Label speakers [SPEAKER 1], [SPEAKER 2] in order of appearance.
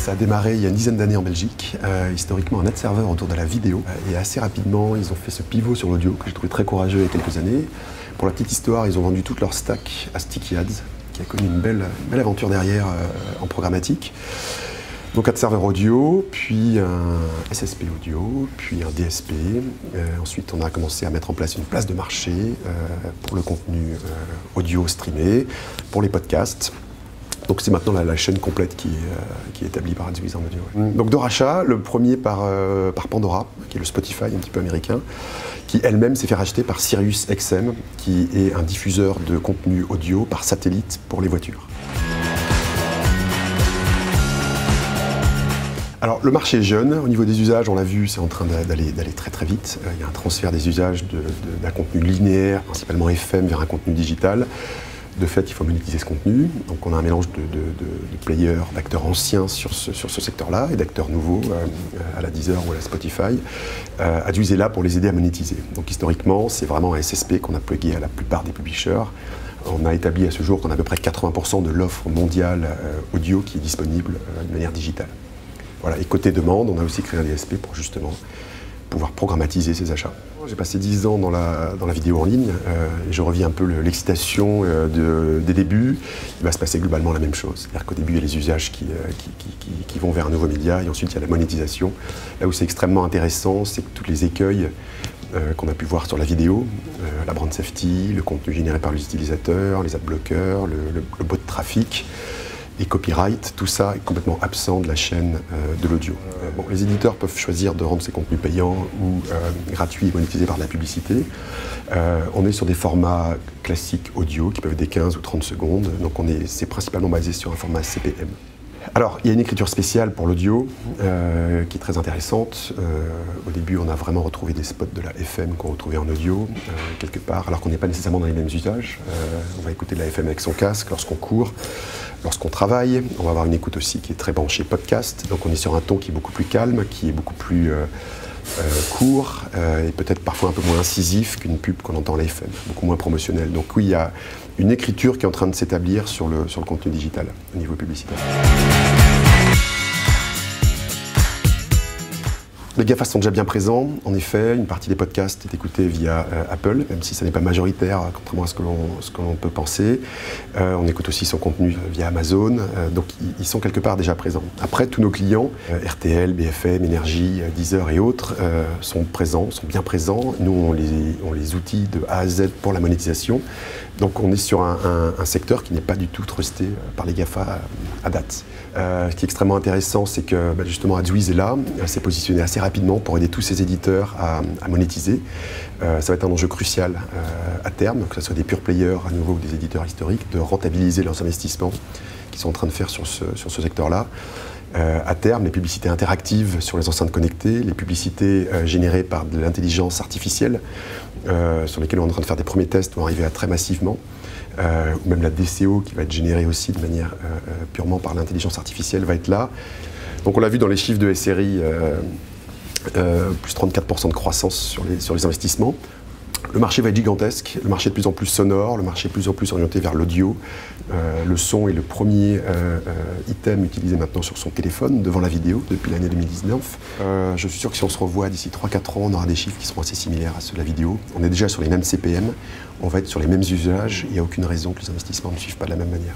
[SPEAKER 1] Ça a démarré il y a une dizaine d'années en Belgique, historiquement un net serveur autour de la vidéo. Et assez rapidement, ils ont fait ce pivot sur l'audio que j'ai trouvé très courageux il y a quelques années. Pour la petite histoire, ils ont vendu toute leur stack à Sticky Ads, qui a connu une belle aventure derrière en programmatique. Donc un serveur audio, puis un SSP audio, puis un DSP. Ensuite, on a commencé à mettre en place une place de marché pour le contenu audio streamé, pour les podcasts. Donc c'est maintenant la chaîne complète qui est établie par AdsWiz en audio. Donc deux rachats, le premier par Pandora, qui est le Spotify un petit peu américain, qui elle-même s'est fait racheter par SiriusXM, qui est un diffuseur de contenu audio par satellite pour les voitures. Alors le marché est jeune, au niveau des usages, on l'a vu, c'est en train d'aller très très vite. Il y a un transfert des usages d'un contenu linéaire, principalement FM, vers un contenu digital. De fait, il faut monétiser ce contenu. Donc on a un mélange de players, d'acteurs anciens sur ce secteur-là et d'acteurs nouveaux à la Deezer ou à la Spotify. AdsWiz est là pour les aider à monétiser. Donc historiquement, c'est vraiment un SSP qu'on a plugué à la plupart des publishers. On a établi à ce jour qu'on a à peu près 80% de l'offre mondiale audio qui est disponible de manière digitale. Voilà. Et côté demande, on a aussi créé un DSP pour justement pouvoir programmatiser ces achats. J'ai passé 10 ans dans la vidéo en ligne et je revis un peu l'excitation des débuts. Il va se passer globalement la même chose. C'est-à-dire qu'au début, il y a les usages qui vont vers un nouveau média et ensuite il y a la monétisation. Là où c'est extrêmement intéressant, c'est que tous les écueils qu'on a pu voir sur la vidéo, la brand safety, le contenu généré par les utilisateurs, les adblockers, le bot de trafic, les copyrights, tout ça est complètement absent de la chaîne de l'audio. Bon, les éditeurs peuvent choisir de rendre ces contenus payants ou gratuits et monétisés par de la publicité. On est sur des formats classiques audio qui peuvent être des 15 ou 30 secondes, donc c'est principalement basé sur un format CPM. Alors, il y a une écriture spéciale pour l'audio qui est très intéressante. Au début, on a vraiment retrouvé des spots de la FM qu'on retrouvait en audio, quelque part, alors qu'on n'est pas nécessairement dans les mêmes usages. On va écouter de la FM avec son casque lorsqu'on court, lorsqu'on travaille. On va avoir une écoute aussi qui est très branchée podcast. Donc on est sur un ton qui est beaucoup plus calme, qui est beaucoup plus court et peut-être parfois un peu moins incisif qu'une pub qu'on entend à la FM, beaucoup moins promotionnelle. Donc oui, il y a une écriture qui est en train de s'établir sur le contenu digital au niveau publicitaire. Les GAFA sont déjà bien présents. En effet, une partie des podcasts est écoutée via Apple, même si ça n'est pas majoritaire, contrairement à ce que l'on peut penser. On écoute aussi son contenu via Amazon, donc ils sont quelque part déjà présents. Après, tous nos clients, RTL, BFM, Énergie, Deezer et autres, sont présents, sont bien présents. Nous, on les outille de A à Z pour la monétisation. Donc on est sur un secteur qui n'est pas du tout trusté par les GAFA à date. Ce qui est extrêmement intéressant, c'est que justement AdsWiz est là, s'est positionné assez rapidement pour aider tous ces éditeurs à monétiser. Ça va être un enjeu crucial à terme, que ce soit des pure players à nouveau ou des éditeurs historiques, de rentabiliser leurs investissements qu'ils sont en train de faire sur ce secteur-là. À terme, les publicités interactives sur les enceintes connectées, les publicités générées par de l'intelligence artificielle, sur lesquelles on est en train de faire des premiers tests, vont arriver à très massivement, ou même la DCO qui va être générée aussi de manière purement par l'intelligence artificielle va être là. Donc on l'a vu dans les chiffres de SRI, plus 34% de croissance sur les investissements. Le marché va être gigantesque, le marché est de plus en plus sonore, le marché est de plus en plus orienté vers l'audio. Le son est le premier item utilisé maintenant sur son téléphone, devant la vidéo, depuis l'année 2019. Je suis sûr que si on se revoit d'ici 3-4 ans, on aura des chiffres qui seront assez similaires à ceux de la vidéo. On est déjà sur les mêmes CPM, on va être sur les mêmes usages, il n'y a aucune raison que les investissements ne suivent pas de la même manière.